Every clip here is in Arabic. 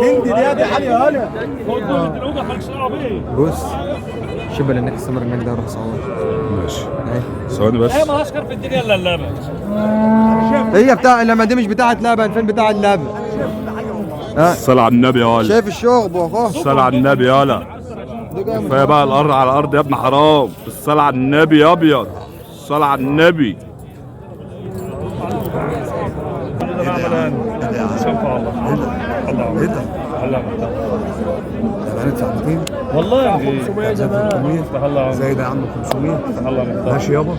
هندي دي حالي هلا. بص شبه انك السمر هناك ده روح صور. ماشي ثواني بس. ما هشكر في الدنيا الا اللبن. هي بتاع لما دي مش بتاعت لبن، فين بتاع اللبن؟ الصلاة على النبي يا ولد. شايف الشغب واخوه. الصلاة على النبي يا ولد. كفايه بقى الارض على الارض يا ابن حرام. الصلاة على النبي يا ابيض. الصلاة على النبي. والله يا عمي زي ده يا عم 500 ماشي يابا.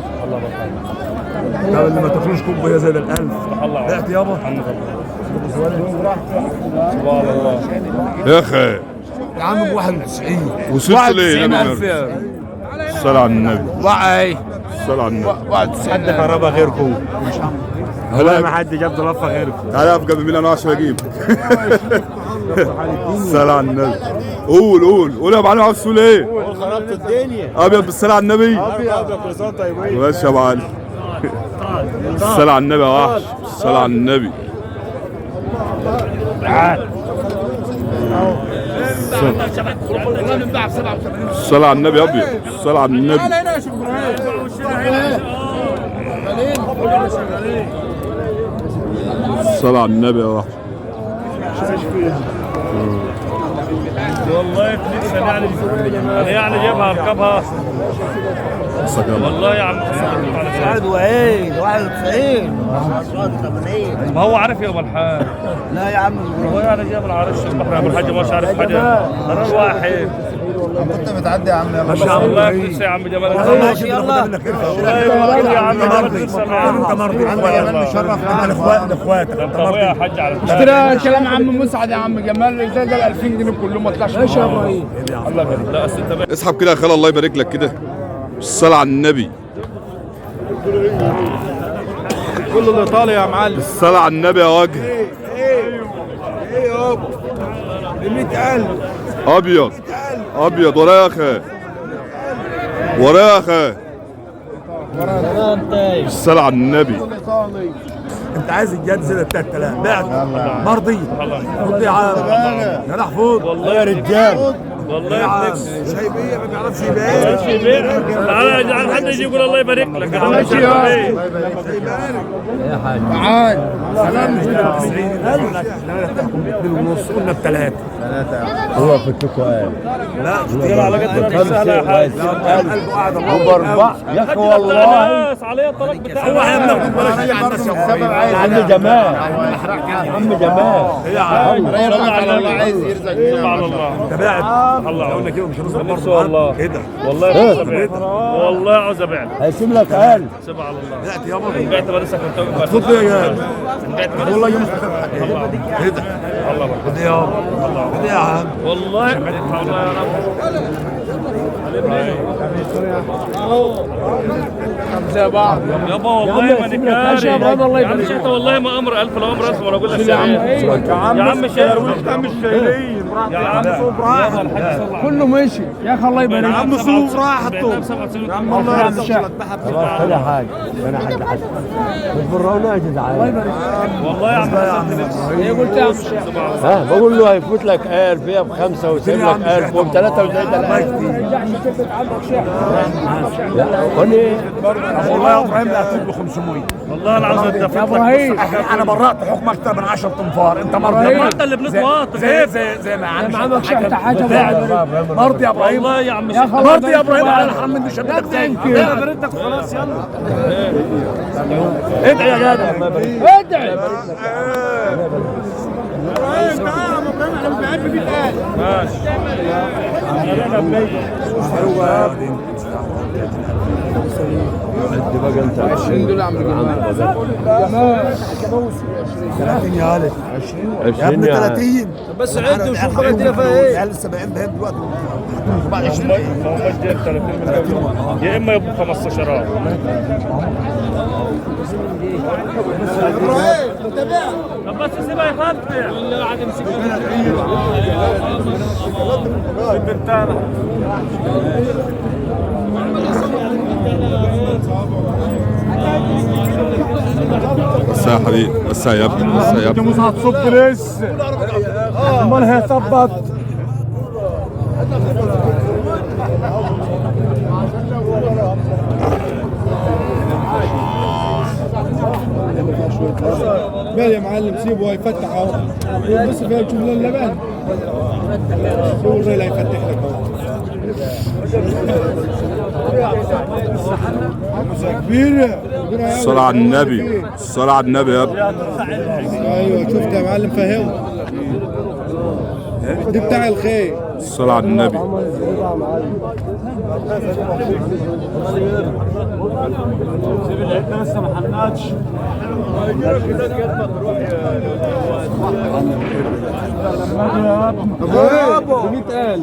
طب اللي ما تاكلوش كوب هي زي ده ال1000 بعت يابا. سبحان الله يا اخي يا عم ب 91 وصلت ليه؟ الصلاة على النبي. وعي الصلاة على النبي. 91 حد خربها غيركم. والله ما حد جاب ضلفه غيركم. تعالى اقف جنب مين انا عشان اجيب. الصلاة على النبي. قول يا معلم. عاوز تقول ايه؟ خربت الدنيا. ابيض بالصلاة على النبي. ابيض كل سنه طيبين. ماشي يا معلم. الصلاة على النبي يا وحش. الصلاة على النبي. الصلاة على النبي يا ابيض. الصلاة على النبي. الصلاة على النبي يا وحش. والله فلوس يعني جيبها اركبها. والله يا عم واحد وعين 91 ما هو عارف يا ابو الحاج. لا يا عم هو يعني جاب العرش البحر يا ابو الحاج مش عارف حاجه. قرار واحد. انت متعدي يا عم. ما شاء الله كل يا عم جمال. ماشي يلا. والله يا عم انت مرضي. مشرف معانا اخواتك. انت ابويا يا حاج على اشترى كلام عم مسعد يا عم جمال ازاي ده ال 2000 جنيه كلهم ما طلعش. ماشي يا ابراهيم. الله يبارك. لا اصل انت اسحب كده يا خال الله يبارك لك كده. الصلاة على النبي. كله الايطالي يا معلم. الصلاة على النبي يا وجه. ايه يابا ب 100000 ابيض ورايا يا اخي. ورايا يا اخي. الصلاة على النبي. انت عايز الجد زي 3000 بعت مرضي. مرضي يا عم يا محفوظ. والله يا رجال. والله يا عم شايبيه ما بيعرفش يبيع. ماشي يبيع. تعالى اجعل حد يجي يقول الله يبارك لك. ماشي يا تعال سلام 2 ونص قلنا ب3. هو في التكوان. لا يلا على قد ما سهله يا حاج. قلبه قاعد وباربع يا اخي والله. خلاص عليه الطلاق بتاعه. هو احنا بناخد بلاش عم جمال. عم جمال. يا عم الله عايز يرزق. سبحان الله. تبعت الله قلنا كده مش هنصبر برضه والله. ايه ده؟ والله عاوز ابيع. والله عاوز ابيع. هيسيب لك 1000. سبحان الله. بعت يابا. بعت لسه كنت خد يا جدع. بعت والله يوم ايه ده؟ الله خد يابا. خد يا عم. والله والله يا رب. زي بعض. يابا والله ما نكاري. يا عم شيخ والله ما امر 1000 لو امر 1000 ولا اقول لك يا عم شيخ. انت مش شايلين. يا عم صوب راحت. كله ماشي يا اخي الله يبارك. يا عم صوف راحته. يا عم الله يرضى خلاص كده حاجه. انا حاجه حاجه. بالبراونه يا جدعان. الله يبارك. والله يا عم ايه قلت يا عم الشيخ؟ ها بقول له هيفوت لك 1000 هي ب5 ويسيب لك 1000 وب3 وزي والله يا ابراهيم لا تجيب له 500. والله انا عاوز اتدفع. يا ابراهيم انا برأت حكم اكتر من 10 تنفار. انت مرضي إبراهيم. انت اللي بنطواط. زي ما عندك ما عملتش حاجه. مرضي يا ابراهيم. والله يا عم يا أخي مرضي يا ابراهيم على الحرام من شدتك تاني. بردك خلاص يلا. ادعي يا جدع. ادعي. بقى انت 20 دول يا عم جمال. 30 يا ولد. 20 يا ابني 30. بس عد وشوف بقى الدنيا فيها ايه. العيال لسه بايعين بهم دلوقتي. بعد 20 ما هو مجد 30 مليون. يا اما يبقوا 15. طب بس سيبها يخطي. والله قاعد يمسكها. بس يا حبيبي. بس يا ابني. مش هتصب لسه. امال هيثبط. مال يا معلم سيبه هيفتح اهو. بص فيها تشوف اللبن. هو الراجل هيفتح لك اهو. كبيرة الصلاة على النبي، الصلاة على النبي يا ابني. ايوه شفت يا معلم فهمه. دي بتاع الخير. الصلاة على النبي. لسه ما حناتش. ابو 100,000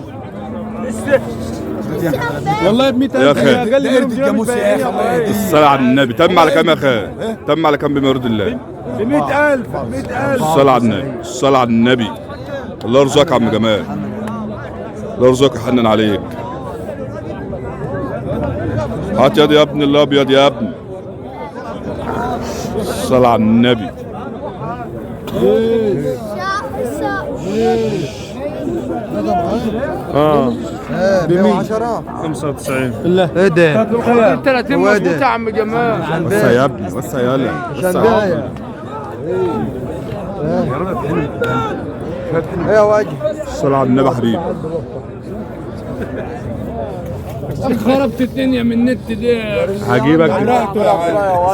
والله ب 100,000 يا أخي. قال لي الجاموس يا اخي. الصلاة على النبي. تم على كام يا اخي؟ تم على كام بما يرضي الله؟ ب 100,000 100,000. الصلاة على النبي، الصلاة على النبي. الله يرزقك يا عم جمال. الله يرزقك يحنن عليك. هات يد يا ابني الابيض يا ابني. الصلاة على النبي. ب 110 95 لا ايه ده؟ 30 مظبوط يا عم جمال. وسع يا ابني، وسع يالا. عشان بيع. ايه يا وجه. الصلاة على النبي حبيبي. خربت الدنيا من النت دي. هجيبك.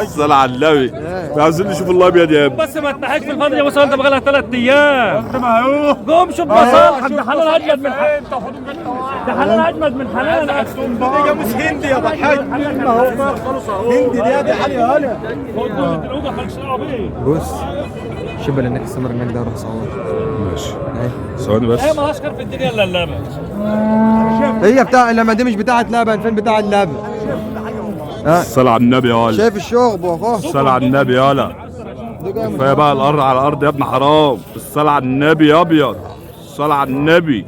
الصلاة على النبي. عايزين نشوف الابيض يا ابني. بس ما تنحكش في الفاضي يا وصل ده بقى لها 3 ايام. قوم شوف مصالحك ده حلال اجمد من حلال. ده حلال اجمد من حلال. دي جاموس هندي يا ابو الحاج. هندي دي حالي هلا. بص شبه انك السمر انك ده روح صور. ماشي. ثواني بس. هي ما اشكر في الدنيا الا اللبن. هي بتاع لما دي مش بتاعت لبن، فين بتاع اللبن؟ الصلاة على النبي يا ولد. شايف الشغب اهو. الصلاة على النبي يا ولد. كفاية بقى الأرض على الأرض يا ابن حرام. الصلاة على النبي يا أبيض. الصلاة على النبي.